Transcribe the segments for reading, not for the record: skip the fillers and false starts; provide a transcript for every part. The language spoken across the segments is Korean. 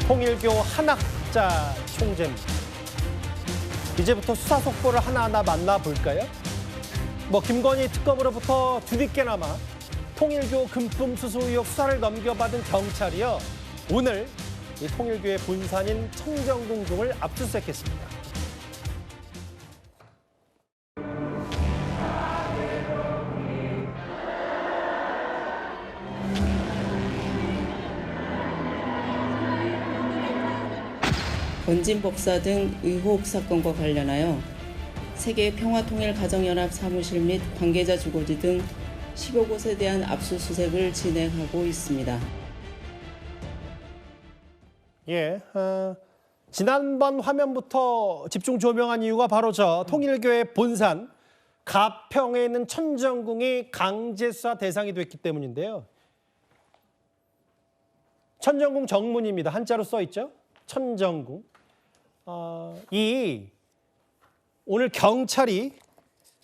통일교 한학자 총재입니다. 이제부터 수사 속보를 하나하나 만나볼까요? 김건희 특검으로부터 뒤늦게나마 통일교 금품 수수 의혹 수사를 넘겨받은 경찰이요. 오늘 이 통일교의 본산인 천정궁 등을 압수수색했습니다. 원진 법사 등 의혹 사건과 관련하여 세계평화통일가정연합 사무실 및 관계자 주거지 등 10여 곳에 대한 압수수색을 진행하고 있습니다. 지난번 화면부터 집중 조명한 이유가 바로 통일교의 본산 가평에 있는 천정궁이 강제수사 대상이 됐기 때문인데요. 천정궁 정문입니다. 한자로 써 있죠. 천정궁. 오늘 경찰이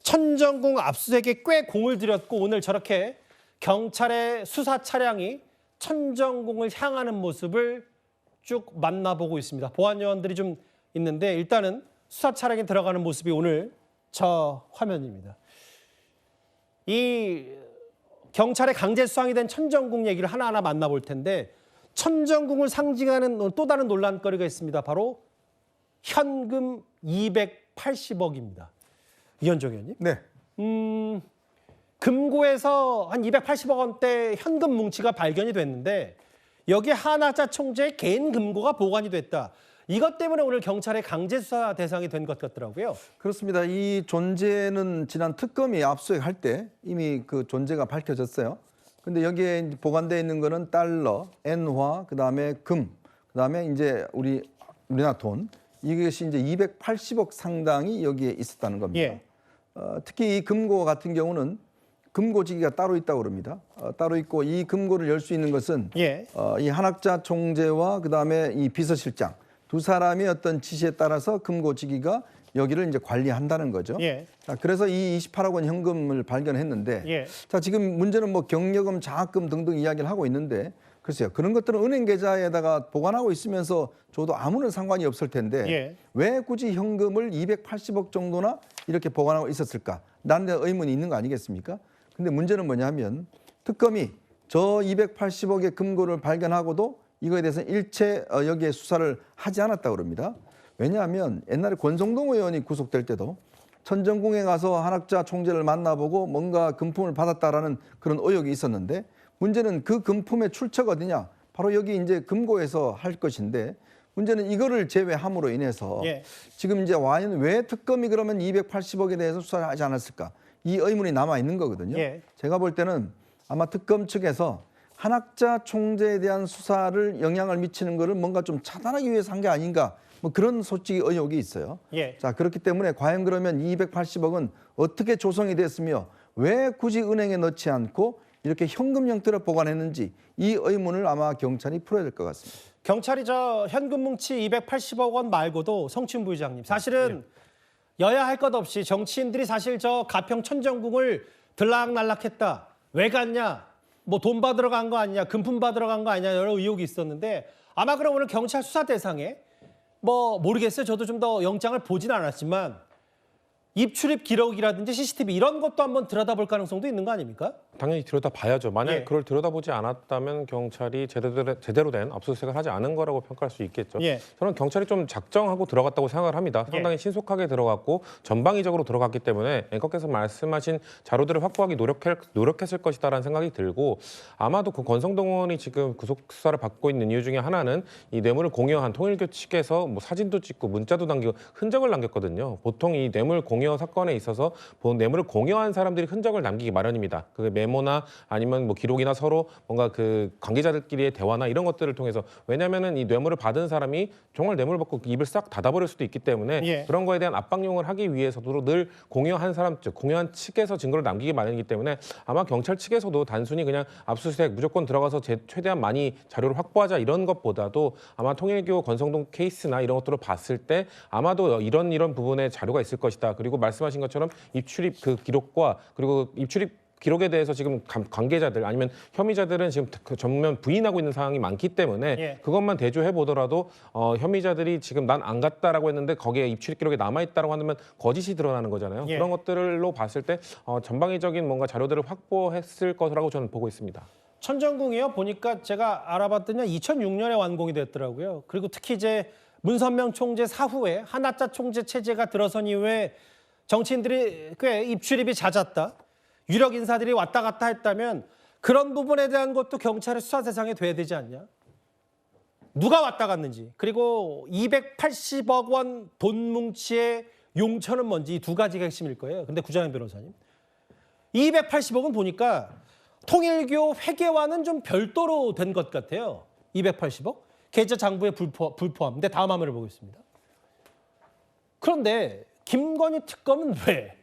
천정궁 압수수색에 꽤 공을 들였고 오늘 저렇게 경찰의 수사 차량이 천정궁을 향하는 모습을 쭉 만나보고 있습니다. 보안 요원들이 좀 있는데 일단은 수사 차량에 들어가는 모습이 오늘 저 화면입니다. 이 경찰의 강제 수상이 된 천정궁 얘기를 하나하나 만나볼 텐데 천정궁을 상징하는 또 다른 논란거리가 있습니다. 바로 현금 280억입니다. 이현정 의원님. 네. 금고에서 한 280억 원대 현금 뭉치가 발견이 됐는데 여기에 한학자 총재의 개인 금고가 보관이 됐다. 이것 때문에 오늘 경찰의 강제 수사 대상이 된 것 같더라고요. 그렇습니다. 이 존재는 지난 특검이 압수수색할 때 이미 그 존재가 밝혀졌어요. 근데 여기에 보관되어 있는 거는 달러, 엔화, 그다음에 금, 그다음에 이제 우리나라 돈. 이것이 이제 280억 상당이 여기에 있었다는 겁니다. 예. 특히 이 금고 같은 경우는 금고지기가 따로 있다고 그럽니다. 따로 있고 이 금고를 열 수 있는 것은 이 한학자 총재와 그다음에 이 비서실장 두 사람의 어떤 지시에 따라서 금고지기가 여기를 이제 관리한다는 거죠. 자, 그래서 이 28억 원 현금을 발견했는데 자, 지금 문제는 경력금, 장학금 등등 이야기를 하고 있는데 글쎄요. 그런 것들은 은행 계좌에다가 보관하고 있으면서 줘도 아무런 상관이 없을 텐데 왜 굳이 현금을 280억 정도나 이렇게 보관하고 있었을까? 나는 의문이 있는 거 아니겠습니까? 근데 문제는 뭐냐면 특검이 저 280억의 금고를 발견하고도 이거에 대해서는 일체 여기에 수사를 하지 않았다고 그럽니다. 왜냐하면 옛날에 권성동 의원이 구속될 때도 천정궁에 가서 한학자 총재를 만나보고 뭔가 금품을 받았다라는 그런 의혹이 있었는데 문제는 그 금품의 출처가 어디냐? 바로 여기 이제 금고에서 할 것인데 문제는 이거를 제외함으로 인해서 지금 이제 와인 왜 특검이 그러면 280억에 대해서 수사를 하지 않았을까? 이 의문이 남아 있는 거거든요. 제가 볼 때는 아마 특검 측에서 한학자 총재에 대한 수사를 영향을 미치는 거를 뭔가 좀 차단하기 위해서 한 게 아닌가? 그런 솔직히 의혹이 있어요. 자, 그렇기 때문에 과연 그러면 280억은 어떻게 조성이 됐으며 왜 굳이 은행에 넣지 않고 이렇게 현금 형태로 보관했는지 이 의문을 아마 경찰이 풀어야 될 것 같습니다. 경찰이 현금 뭉치 280억 원 말고도 성춘 부회장님 사실은 여야 할 것 없이 정치인들이 사실 가평 천정궁을 들락날락했다. 왜 갔냐? 돈 받으러 간 거 아니냐? 금품 받으러 간 거 아니냐? 여러 의혹이 있었는데 아마 그럼 오늘 경찰 수사 대상에 모르겠어요. 저도 좀 더 영장을 보진 않았지만 입출입 기록이라든지 CCTV 이런 것도 한번 들여다볼 가능성도 있는 거 아닙니까? 당연히 들여다봐야죠. 만약에 그걸 들여다보지 않았다면 경찰이 제대로 된 압수수색을 하지 않은 거라고 평가할 수 있겠죠. 저는 경찰이 좀 작정하고 들어갔다고 생각을 합니다. 상당히 신속하게 들어갔고 전방위적으로 들어갔기 때문에 앵커께서 말씀하신 자료들을 확보하기 노력했을 것이다라는 생각이 들고 아마도 그 권성동 의원이 지금 구속 수사를 받고 있는 이유 중에 하나는 이 뇌물을 공여한 통일교 측에서 사진도 찍고 문자도 남기고 흔적을 남겼거든요. 보통 이 뇌물 공여 사건에 있어서 뇌물을 공여한 사람들이 흔적을 남기기 마련입니다. 그게 메모나 아니면 기록이나 서로 뭔가 그 관계자들끼리의 대화나 이런 것들을 통해서 왜냐하면은 이 뇌물을 받은 사람이 정말 뇌물 받고 입을 싹 닫아버릴 수도 있기 때문에 그런 거에 대한 압박용을 하기 위해서도 늘 공여한 사람 즉 공여한 측에서 증거를 남기기 마련이기 때문에 아마 경찰 측에서도 단순히 그냥 압수수색 무조건 들어가서 최대한 많이 자료를 확보하자 이런 것보다도 아마 통일교 권성동 케이스나 이런 것들을 봤을 때 아마도 이런 부분에 자료가 있을 것이다. 그리고 말씀하신 것처럼 입출입 그 기록과 그리고 입출입 기록에 대해서 지금 관계자들 아니면 혐의자들은 지금 그 전면 부인하고 있는 상황이 많기 때문에 그것만 대조해 보더라도 혐의자들이 지금 난 안 갔다라고 했는데 거기에 입출입 기록에 남아 있다라고 한다면 거짓이 드러나는 거잖아요. 그런 것들로 봤을 때 전방위적인 뭔가 자료들을 확보했을 것이라고 저는 보고 있습니다. 천정궁이요. 보니까 제가 알아봤더니 2006년에 완공이 됐더라고요. 그리고 특히 이제 문선명 총재 사후에 하나자 총재 체제가 들어선 이후에 정치인들이 꽤 입출입이 잦았다. 유력 인사들이 왔다 갔다 했다면 그런 부분에 대한 것도 경찰의 수사 대상이 돼야 되지 않냐? 누가 왔다 갔는지, 그리고 280억 원 돈 뭉치의 용처는 뭔지 이 두 가지가 핵심일 거예요. 근데 구자영 변호사님, 280억은 보니까 통일교 회계와는 좀 별도로 된 것 같아요. 280억? 계좌 장부에 불포함. 근데 다음 화면을 보겠습니다. 그런데 김건희 특검은 왜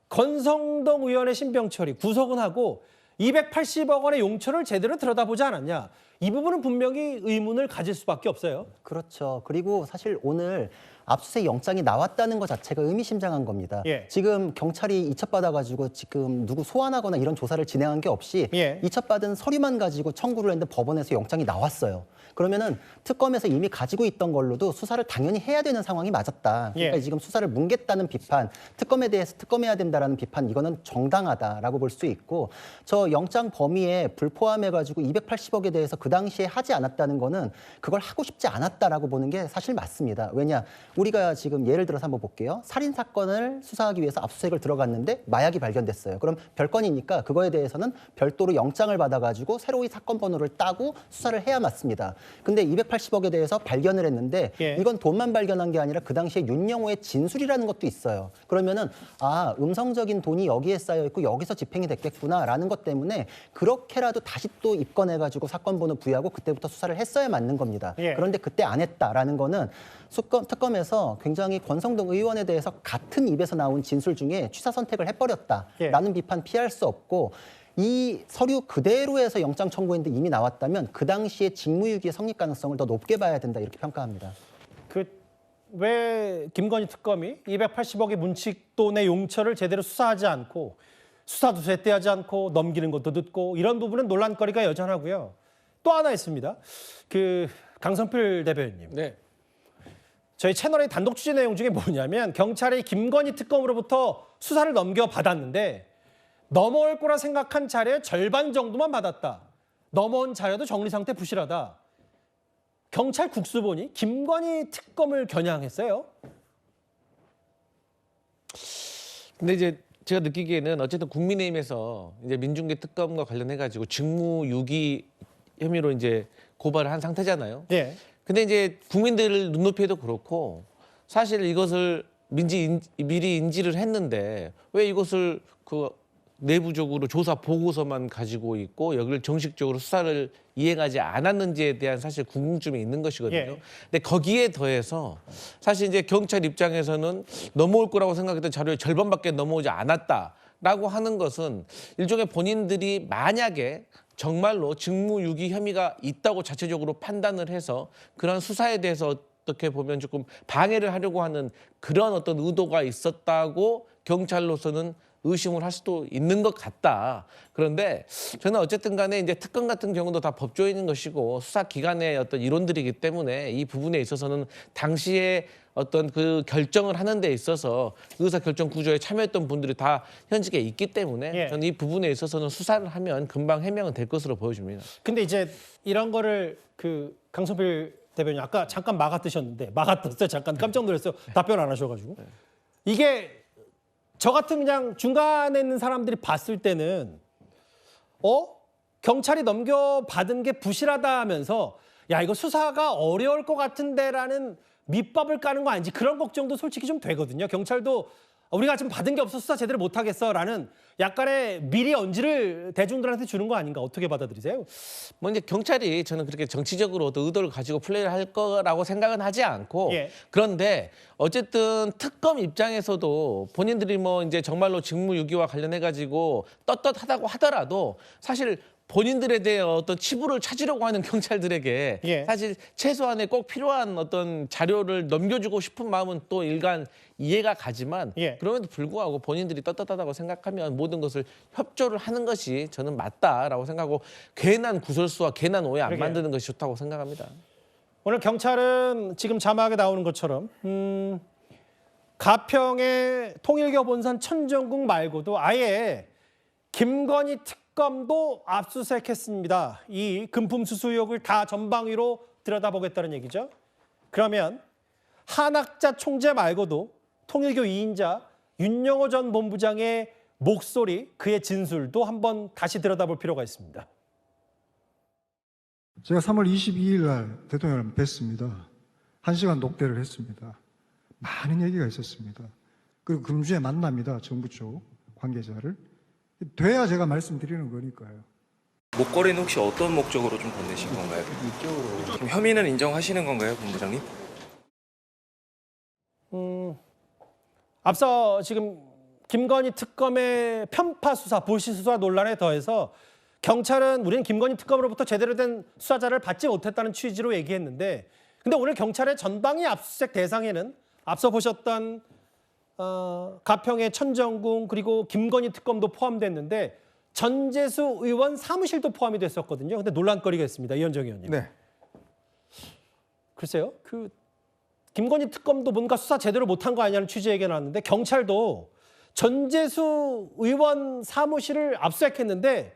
권성동 의원의 신병 처리, 구속은 하고 280억 원의 용처를 제대로 들여다보지 않았냐. 이 부분은 분명히 의문을 가질 수밖에 없어요. 그렇죠. 그리고 사실 오늘 압수수색 영장이 나왔다는 것 자체가 의미심장한 겁니다. 예. 지금 경찰이 이첩받아가지고 지금 누구 소환하거나 이런 조사를 진행한 게 없이 이첩받은 서류만 가지고 청구를 했는데 법원에서 영장이 나왔어요. 그러면은 특검에서 이미 가지고 있던 걸로도 수사를 당연히 해야 되는 상황이 맞았다. 그러니까 지금 수사를 뭉갰다는 비판, 특검에 대해서 특검해야 된다라는 비판, 이거는 정당하다라고 볼 수 있고, 저 영장 범위에 불포함해가지고 280억에 대해서 그 당시에 하지 않았다는 거는 그걸 하고 싶지 않았다라고 보는 게 사실 맞습니다. 왜냐? 우리가 지금 예를 들어서 한번 볼게요. 살인 사건을 수사하기 위해서 압수수색을 들어갔는데 마약이 발견됐어요. 그럼 별건이니까 그거에 대해서는 별도로 영장을 받아가지고 새로이 사건 번호를 따고 수사를 해야 맞습니다. 근데 280억에 대해서 발견을 했는데 이건 돈만 발견한 게 아니라 그 당시에 윤영호의 진술이라는 것도 있어요. 그러면은 음성적인 돈이 여기에 쌓여 있고 여기서 집행이 됐겠구나라는 것 때문에 그렇게라도 다시 또 입건해가지고 사건 번호 부여하고 그때부터 수사를 했어야 맞는 겁니다. 그런데 그때 안 했다라는 거는 특검에서 굉장히 권성동 의원에 대해서 같은 입에서 나온 진술 중에 취사 선택을 해버렸다라는 비판 피할 수 없고, 이 서류 그대로 해서 영장 청구했는데 이미 나왔다면 그 당시에 직무유기의 성립 가능성을 더 높게 봐야 된다, 이렇게 평가합니다. 왜 김건희 특검이 280억의 문칙돈의 용처를 제대로 수사하지 않고 수사도 제때 하지 않고 넘기는 것도 늦고, 이런 부분은 논란거리가 여전하고요. 또 하나 있습니다. 강성필 대변인님. 저희 채널의 단독 취재 내용 중에 뭐냐면, 경찰이 김건희 특검으로부터 수사를 넘겨받았는데 넘어올 거라 생각한 자료의 절반 정도만 받았다. 넘어온 자료도 정리 상태 부실하다. 경찰 국수본이 김건희 특검을 겨냥했어요. 근데 이제 제가 느끼기에는 어쨌든 국민의힘에서 이제 민중계 특검과 관련해가지고 직무유기 혐의로 이제 고발을 한 상태잖아요. 근데 이제 국민들 눈높이에도 그렇고, 사실 이것을 미리 인지를 했는데 왜 이것을 내부적으로 조사 보고서만 가지고 있고 여기를 정식적으로 수사를 이행하지 않았는지에 대한 사실 궁금증이 있는 것이거든요. 근데 거기에 더해서 사실 이제 경찰 입장에서는 넘어올 거라고 생각했던 자료의 절반밖에 넘어오지 않았다라고 하는 것은 일종의 본인들이 만약에 정말로 직무유기 혐의가 있다고 자체적으로 판단을 해서 그런 수사에 대해서 어떻게 보면 조금 방해를 하려고 하는 그런 어떤 의도가 있었다고 경찰로서는 의심을 할 수도 있는 것 같다. 그런데 저는 어쨌든 간에 이제 특검 같은 경우도 다 법조인인 것이고 수사기관의 어떤 이론들이기 때문에 이 부분에 있어서는 당시에 어떤 그 결정을 하는 데 있어서 의사결정 구조에 참여했던 분들이 다 현직에 있기 때문에 저는 이 부분에 있어서는 수사를 하면 금방 해명은 될 것으로 보여집니다. 근데 이제 이런 거를 강성필 대변인 아까 잠깐 막아뜨셨는데, 막아뜨었어요. 잠깐 깜짝 놀랐어요. 답변 안 하셔가지고. 이게 저 같은 그냥 중간에 있는 사람들이 봤을 때는 경찰이 넘겨받은 게 부실하다 하면서 야, 이거 수사가 어려울 것 같은데라는 밑밥을 까는 거 아닌지, 그런 걱정도 솔직히 좀 되거든요. 경찰도 우리가 지금 받은 게 없어 수사 제대로 못하겠어라는 약간의 미리 언지를 대중들한테 주는 거 아닌가, 어떻게 받아들이세요? 뭐 이제 경찰이 저는 그렇게 정치적으로 어떤 의도를 가지고 플레이를 할 거라고 생각은 하지 않고, 그런데 어쨌든 특검 입장에서도 본인들이 뭐 이제 정말로 직무유기와 관련해 가지고 떳떳하다고 하더라도 사실 본인들에 대해 어떤 치부를 찾으려고 하는 경찰들에게 예. 사실 최소한의 꼭 필요한 어떤 자료를 넘겨주고 싶은 마음은 또 일간 이해가 가지만 예. 그럼에도 불구하고 본인들이 떳떳하다고 생각하면 모든 것을 협조를 하는 것이 저는 맞다라고 생각하고 괜한 구설수와 괜한 오해 안 그러게요. 만드는 것이 좋다고 생각합니다. 오늘 경찰은 지금 자막에 나오는 것처럼 가평의 통일교 본산 천정궁 말고도 아예 김건희 특검도 압수수색했습니다. 이 금품 수수 의혹을 다 전방위로 들여다보겠다는 얘기죠. 그러면 한학자 총재 말고도 통일교 2인자 윤영호 전 본부장의 목소리, 그의 진술도 한번 다시 들여다볼 필요가 있습니다. 제가 3월 22일 날 대통령을 뵀습니다. 1시간 녹대를 했습니다. 많은 얘기가 있었습니다. 그리고 금주에 만납니다. 정부 쪽 관계자를. 돼야 제가 말씀드리는 거니까요. 목걸이는 혹시 어떤 목적으로 좀 건네신 건가요? 그럼 혐의는 인정하시는 건가요, 본부장님? 앞서 지금 김건희 특검의 편파 수사, 불시 수사 논란에 더해서 경찰은 우리는 김건희 특검으로부터 제대로 된 수사자를 받지 못했다는 취지로 얘기했는데, 근데 오늘 경찰의 전방위 압수수색 대상에는 앞서 보셨던 가평의 천정궁 그리고 김건희 특검도 포함됐는데 전재수 의원 사무실도 포함이 됐었거든요. 근데 논란거리가 있습니다. 이현정 의원님. 네. 글쎄요. 그 김건희 특검도 뭔가 수사 제대로 못한 거 아니냐는 취지의 얘기가 나왔는데 경찰도 전재수 의원 사무실을 압수수색했는데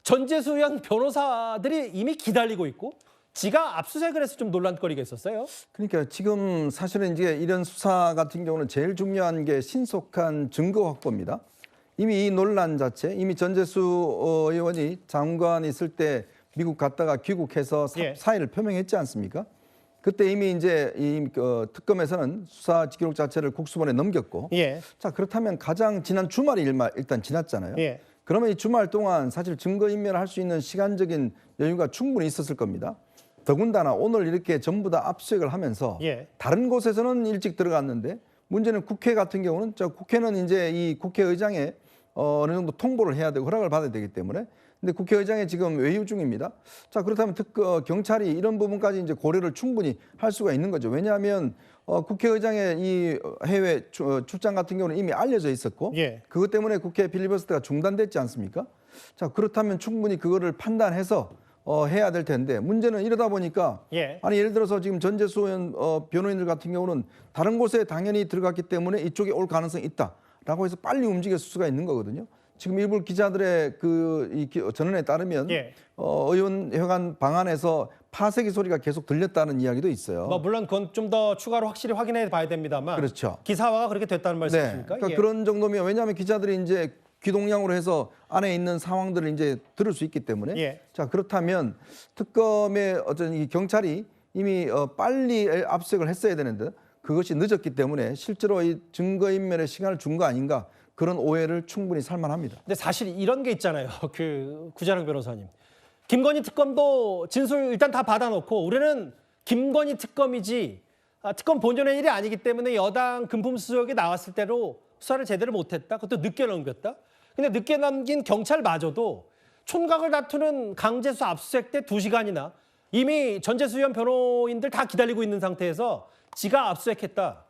전재수 의원 변호사들이 이미 기다리고 있고 지가 압수수색을 해서 좀 논란거리가 있었어요. 그러니까 지금 사실은 이제 이런 수사 같은 경우는 제일 중요한 게 신속한 증거 확보입니다. 이미 이 논란 자체, 이미 전재수 의원이 장관 있을 때 미국 갔다가 귀국해서 사의를 표명했지 않습니까? 그때 이미 이제 이 특검에서는 수사 기록 자체를 국수본에 넘겼고, 자 그렇다면 가장 지난 주말이 일단 지났잖아요. 그러면 이 주말 동안 사실 증거인멸을 할 수 있는 시간적인 여유가 충분히 있었을 겁니다. 더군다나 오늘 이렇게 전부 다 압수수색을 하면서 다른 곳에서는 일찍 들어갔는데 문제는 국회 같은 경우는 국회는 이제 이 국회의장에 어느 정도 통보를 해야 되고 허락을 받아야 되기 때문에, 근데 국회의장이 지금 외유 중입니다. 자 그렇다면 경찰이 이런 부분까지 이제 고려를 충분히 할 수가 있는 거죠. 왜냐하면 국회의장의 이 해외 출장 같은 경우는 이미 알려져 있었고 그것 때문에 국회 필리버스터가 중단됐지 않습니까? 자 그렇다면 충분히 그거를 판단해서 해야 될 텐데 문제는 이러다 보니까 아니 예를 들어서 지금 전재수 의원 변호인들 같은 경우는 다른 곳에 당연히 들어갔기 때문에 이쪽에 올 가능성이 있다라고 해서 빨리 움직였을 수가 있는 거거든요. 지금 일부 기자들의 이 전언에 따르면 의원회관 방안에서 파쇄기 소리가 계속 들렸다는 이야기도 있어요. 뭐 물론 그건 좀 더 추가로 확실히 확인해 봐야 됩니다만 그렇죠. 기사화가 그렇게 됐다는 말씀이십니까? 네. 그러니까 그런 정도면 왜냐하면 기자들이 이제 귀동량으로 해서 안에 있는 상황들을 이제 들을 수 있기 때문에 자 그렇다면 특검의 어떤 이 경찰이 이미 빨리 압수수색을 했어야 되는데 그것이 늦었기 때문에 실제로 이 증거인멸에 시간을 준 거 아닌가, 그런 오해를 충분히 살만합니다. 근데 사실 이런 게 있잖아요. 그 구자랑 변호사님. 김건희 특검도 진술 일단 다 받아놓고 우리는 김건희 특검이지 특검 본연의 일이 아니기 때문에 여당 금품 수수욕이 나왔을 때로 수사를 제대로 못했다. 그것도 늦게 넘겼다. 근데 늦게 넘긴 경찰마저도 촌각을 다투는 강제수 압수수색 때 2시간이나 이미 전재수 의원 변호인들 다 기다리고 있는 상태에서 지가 압수수색했다.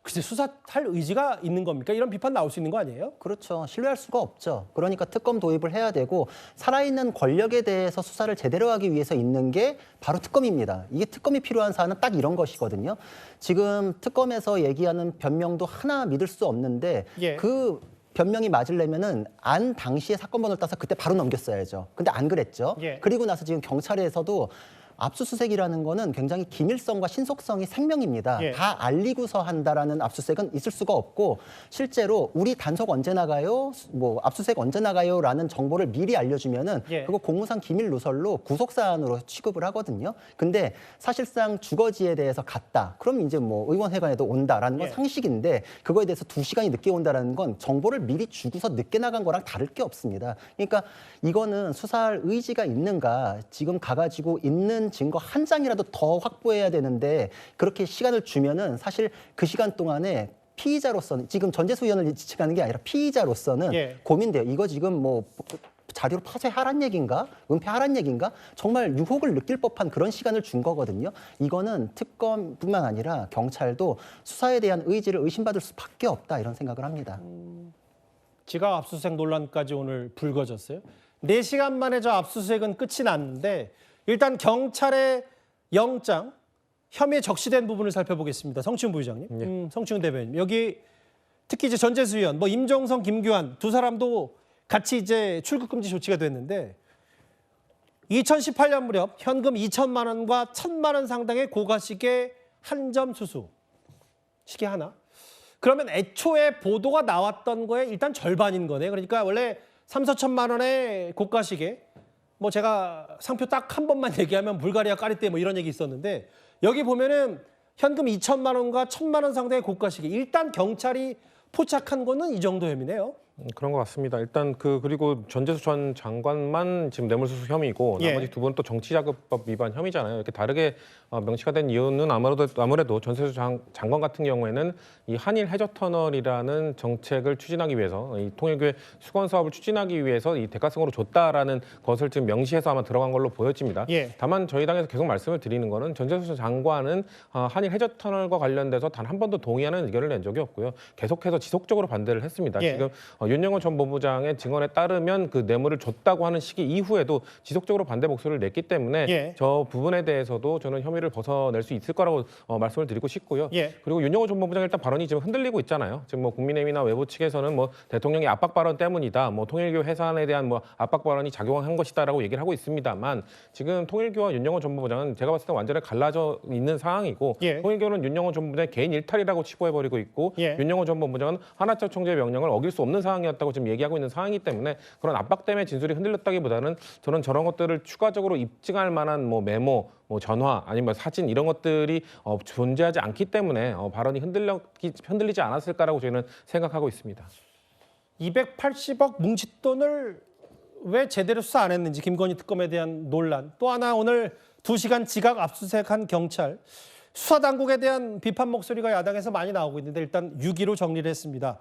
글쎄 수사할 의지가 있는 겁니까? 이런 비판 나올 수 있는 거 아니에요? 그렇죠. 신뢰할 수가 없죠. 그러니까 특검 도입을 해야 되고 살아있는 권력에 대해서 수사를 제대로 하기 위해서 있는 게 바로 특검입니다. 이게 특검이 필요한 사안은 딱 이런 것이거든요. 지금 특검에서 얘기하는 변명도 하나 믿을 수 없는데 그 변명이 맞으려면은 안 당시에 사건 번호를 따서 그때 바로 넘겼어야죠. 근데 안 그랬죠. 그리고 나서 지금 경찰에서도 압수수색이라는 거는 굉장히 기밀성과 신속성이 생명입니다. 다 알리고서 한다라는 압수수색은 있을 수가 없고 실제로 우리 단속 언제 나가요? 뭐 압수수색 언제 나가요?라는 정보를 미리 알려주면은 그거 공무상 기밀 누설로 구속사안으로 취급을 하거든요. 근데 사실상 주거지에 대해서 갔다. 그럼 이제 뭐 의원회관에도 온다라는 건 상식인데 그거에 대해서 2시간이 늦게 온다라는 건 정보를 미리 주고서 늦게 나간 거랑 다를 게 없습니다. 그러니까 이거는 수사할 의지가 있는가, 지금 가가지고 있는 증거 한 장이라도 더 확보해야 되는데 그렇게 시간을 주면은 사실 그 시간 동안에 피의자로서는 지금 전재수 의원을 지칭하는 게 아니라 피의자로서는 고민돼요. 이거 지금 뭐 자료를 파쇄하란 얘기인가? 은폐하란 얘기인가? 정말 유혹을 느낄 법한 그런 시간을 준 거거든요. 이거는 특검뿐만 아니라 경찰도 수사에 대한 의지를 의심받을 수밖에 없다 이런 생각을 합니다. 지각 압수수색 논란까지 오늘 불거졌어요. 4시간 만에 저 압수수색은 끝이 났는데 일단 경찰의 영장, 혐의에 적시된 부분을 살펴보겠습니다. 성춘 부의장님, 성춘 대변인. 여기 특히 이제 전재수 의원, 뭐 임종성, 김규환 두 사람도 같이 이제 출국 금지 조치가 됐는데 2018년 무렵 현금 2천만 원과 1,000만 원 상당의 고가시계 한 점 수수. 시계 하나. 그러면 애초에 보도가 나왔던 거에 일단 절반인 거네. 그러니까 원래 3,4천만 원의 고가시계, 뭐 제가 상표 딱 한 번만 얘기하면 불가리아 까리떼 뭐 이런 얘기 있었는데 여기 보면은 현금 2천만 원과 1,000만 원 상당의 고가시계. 일단 경찰이 포착한 거는 이 정도 혐의네요. 그런 것 같습니다. 일단 그리고 전재수 전 장관만 지금 뇌물수수 혐의고 나머지 두 분은 또 정치자금법 위반 혐의잖아요. 이렇게 다르게 명시가 된 이유는 아무래도 전재수 장관 같은 경우에는 이 한일 해저터널이라는 정책을 추진하기 위해서 이 통일교회 수건 사업을 추진하기 위해서 이 대가성으로 줬다라는 것을 지금 명시해서 아마 들어간 걸로 보여집니다. 다만 저희 당에서 계속 말씀을 드리는 거는 전재수 장관은 한일 해저터널과 관련돼서 단 한 번도 동의하는 의견을 낸 적이 없고요. 계속해서 지속적으로 반대를 했습니다. 지금 윤영호 전 법무부장의 증언에 따르면 그 뇌물을 줬다고 하는 시기 이후에도 지속적으로 반대 목소리를 냈기 때문에 저 부분에 대해서도 저는 혐의를 벗어낼 수 있을 거라고 말씀을 드리고 싶고요. 그리고 윤영호 전 법무부장 일단 발언이 지금 흔들리고 있잖아요. 지금 뭐 국민의힘이나 외부 측에서는 뭐 대통령의 압박 발언 때문이다, 뭐 통일교 해산에 대한 뭐 압박 발언이 작용한 것이다라고 얘기를 하고 있습니다만 지금 통일교와 윤영호 전 법무부장은 제가 봤을 때 완전히 갈라져 있는 상황이고 통일교는 윤영호 전 법무부장의 개인 일탈이라고 치부해버리고 있고 윤영호 전 법무부장은 하나처 총재의 명령을 어길 수 없는 상황이었다고 지금 얘기하고 있는 상황이기 때문에 그런 압박 때문에 진술이 흔들렸다기보다는 저는 저런 것들을 추가적으로 입증할 만한 뭐 메모, 뭐 전화 아니면 사진 이런 것들이 존재하지 않기 때문에 발언이 흔들리지 않았을까라고 저희는 생각하고 있습니다. 280억 뭉칫돈을 왜 제대로 수사 안 했는지 김건희 특검에 대한 논란. 또 하나 오늘 2시간 지각 압수수색한 경찰. 수사당국에 대한 비판 목소리가 야당에서 많이 나오고 있는데 일단 6위로 정리를 했습니다.